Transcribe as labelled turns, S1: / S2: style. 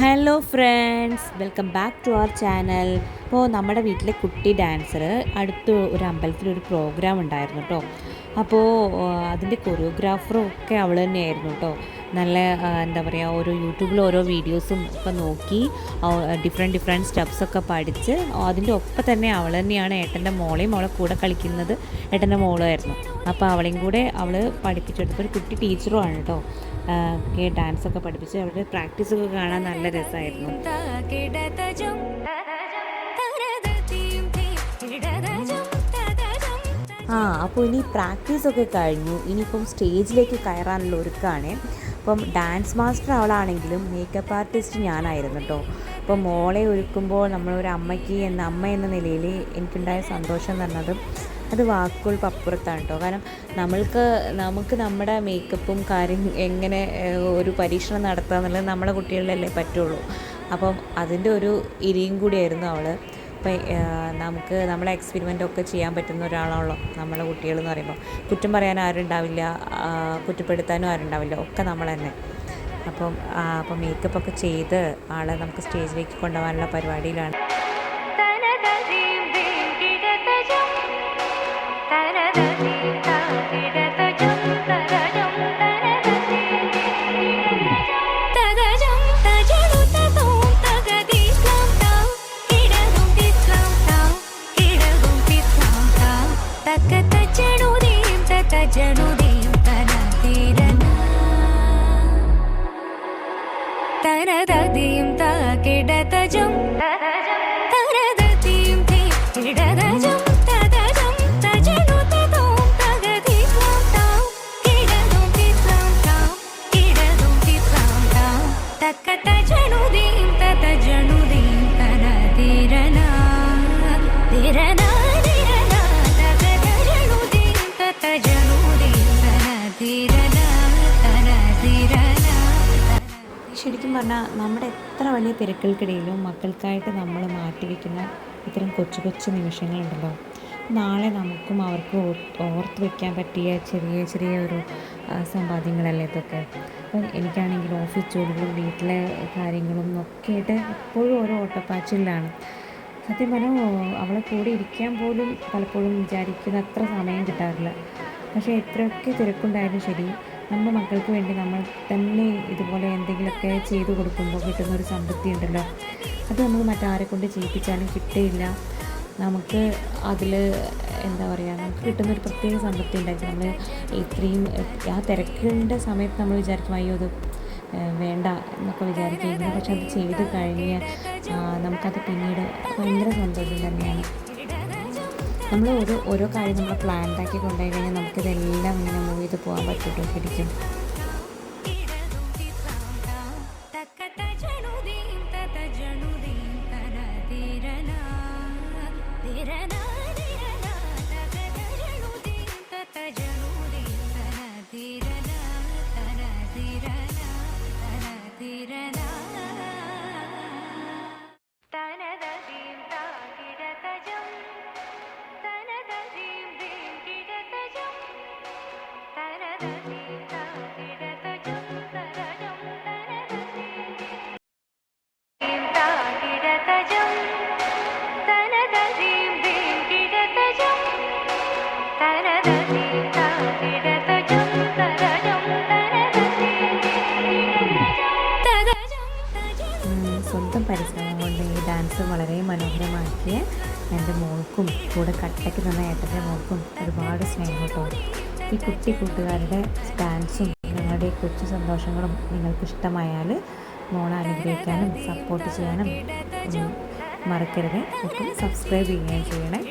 S1: Hello friends, welcome back to our channel. ഇപ്പോൾ നമ്മുടെ വീട്ടിലെ കുട്ടി ഡാൻസർ അടുത്ത് ഒരു അമ്പലത്തിലൊരു പ്രോഗ്രാം ഉണ്ടായിരുന്നു കേട്ടോ. അപ്പോൾ അതിൻ്റെ കൊറിയോഗ്രാഫറും ഒക്കെ അവൾ തന്നെയായിരുന്നു കേട്ടോ. നല്ല എന്താ പറയുക, ഓരോ യൂട്യൂബിൽ ഓരോ വീഡിയോസും ഒക്കെ നോക്കി ഡിഫറെൻറ്റ് സ്റ്റെപ്സൊക്കെ പഠിച്ച് അതിൻ്റെ ഒപ്പം തന്നെ അവൾ തന്നെയാണ് ഏട്ടൻ്റെ മോളെയും അവളെ കൂടെ കളിക്കുന്നത് ഏട്ടൻ്റെ മോളുമായിരുന്നു. അപ്പോൾ അവളെയും കൂടെ അവൾ പഠിപ്പിച്ചെടുത്ത ഒരു കുട്ടി ടീച്ചറുമാണ് കേട്ടോ. ഡാൻസൊക്കെ പഠിപ്പിച്ച് അവരുടെ പ്രാക്ടീസൊക്കെ കാണാൻ നല്ല രസമായിരുന്നു. അപ്പോൾ ഇനി പ്രാക്ടീസൊക്കെ കഴിഞ്ഞു. ഇനിയിപ്പം സ്റ്റേജിലേക്ക് കയറാനുള്ള ഒരുക്കാണ്. അപ്പം ഡാൻസ് മാസ്റ്റർ അവളാണെങ്കിലും മേക്കപ്പ് ആർട്ടിസ്റ്റ് ഞാനായിരുന്നു കേട്ടോ. അപ്പോൾ മോളെ ഒരുക്കുമ്പോൾ നമ്മളൊരു അമ്മ എന്ന നിലയിൽ എനിക്കുണ്ടായ സന്തോഷം എന്ന് പറഞ്ഞത് അത് വാക്കുകൾക്ക് അപ്പുറത്താണ് കേട്ടോ. കാരണം നമുക്ക് നമ്മുടെ മേക്കപ്പും കാര്യം എങ്ങനെ ഒരു പരീക്ഷണം നടത്തുക എന്നുള്ളത് നമ്മുടെ കുട്ടികളിലല്ലേ പറ്റുള്ളൂ. അപ്പം അതിൻ്റെ ഒരു ഇരിയും കൂടിയായിരുന്നു അവൾ. അപ്പം നമ്മളെ എക്സ്പെരിമെൻ്റ് ഒക്കെ ചെയ്യാൻ പറ്റുന്ന ഒരാളാണല്ലോ നമ്മളെ കുട്ടികളെന്ന് പറയുമ്പോൾ. കുറ്റം പറയാൻ ആരും ഉണ്ടാവില്ല, കുറ്റപ്പെടുത്താനും ആരും ഉണ്ടാവില്ല, ഒക്കെ നമ്മൾ തന്നെ. അപ്പം മേക്കപ്പൊക്കെ ചെയ്ത് ആളെ നമുക്ക് സ്റ്റേജിലേക്ക് കൊണ്ടുപോകാനുള്ള പരിപാടിയിലാണ്. ശരിക്കും പറഞ്ഞാൽ നമ്മുടെ എത്ര വലിയ തിരക്കുകൾക്കിടയിലും മക്കൾക്കായിട്ട് നമ്മൾ മാറ്റിവെക്കുന്ന ഇത്തരം കൊച്ചു നിമിഷങ്ങളുണ്ടല്ലോ. നാളെ നമുക്കും അവർക്കും ഓർത്ത് വയ്ക്കാൻ പറ്റിയ ചെറിയ ഒരു സമ്പാദ്യങ്ങളല്ലേ ഇതൊക്കെ. അപ്പം എനിക്കാണെങ്കിൽ ഓഫീസ് ജോലികളും വീട്ടിലെ കാര്യങ്ങളും ഒക്കെ ആയിട്ട് എപ്പോഴും ഓരോ ഓട്ടപ്പാച്ചിലാണ്. സത്യം പറഞ്ഞാൽ അവളെ കൂടെ ഇരിക്കാൻ പോലും പലപ്പോഴും വിചാരിക്കുന്ന അത്ര സമയം കിട്ടാറില്ല. പക്ഷേ എത്രയൊക്കെ തിരക്കുണ്ടായാലും ശരി, നമ്മുടെ മക്കൾക്ക് വേണ്ടി നമ്മൾ തന്നെ ഇതുപോലെ എന്തെങ്കിലുമൊക്കെ ചെയ്തു കൊടുക്കുമ്പോൾ കിട്ടുന്നൊരു സംതൃപ്തി ഉണ്ടല്ലോ, അത് നമുക്ക് മറ്റാരെ കൊണ്ട് ചെയ്യിപ്പിച്ചാലും കിട്ടില്ല. നമുക്ക് അതിൽ എന്താ പറയുക, നമുക്ക് കിട്ടുന്നൊരു പ്രത്യേക സംതൃപ്തി ഉണ്ടായിരിക്കും. നമ്മൾ ഇത്രയും ആ തിരക്കിൻ്റെ സമയത്ത് നമ്മൾ വിചാരിക്കും അയ്യോ അത് വേണ്ട എന്നൊക്കെ വിചാരിക്കുന്നത്. പക്ഷെ അത് ചെയ്ത് കഴിഞ്ഞ് നമുക്കത് പിന്നീട് ഭയങ്കര സന്തോഷം തന്നെയാണ്. നമ്മൾ ഓരോ കാര്യം നമ്മൾ പ്ലാൻഡാക്കി കൊണ്ടുപോയി കഴിഞ്ഞാൽ നമുക്കിതെല്ലാം ഇങ്ങനെ മൂവ് ചെയ്ത് പോകാൻ പറ്റുമോ ശരിക്കും. സ്വന്തം പരിശ്രമം കൊണ്ട് ഈ ഡാൻസ് വളരെ മനോഹരമാക്കിയ എൻ്റെ മോൾക്കും കൂടെ കട്ടയ്ക്ക് തന്ന ഏട്ടൻ്റെ മോൾക്കും ഒരുപാട് സ്നേഹം കേട്ടോ. ഈ കുട്ടി കൂട്ടുകാരുടെ ഡാൻസും ഞങ്ങളുടെ കൊച്ചു സന്തോഷങ്ങളും നിങ്ങൾക്ക് ഇഷ്ടമായാൽ മോളെ അനുഗ്രഹിക്കാനും സപ്പോർട്ട് ചെയ്യാനും മറക്കരുത്. ഒപ്പം സബ്സ്ക്രൈബ് ചെയ്യുകയും ചെയ്യണേ.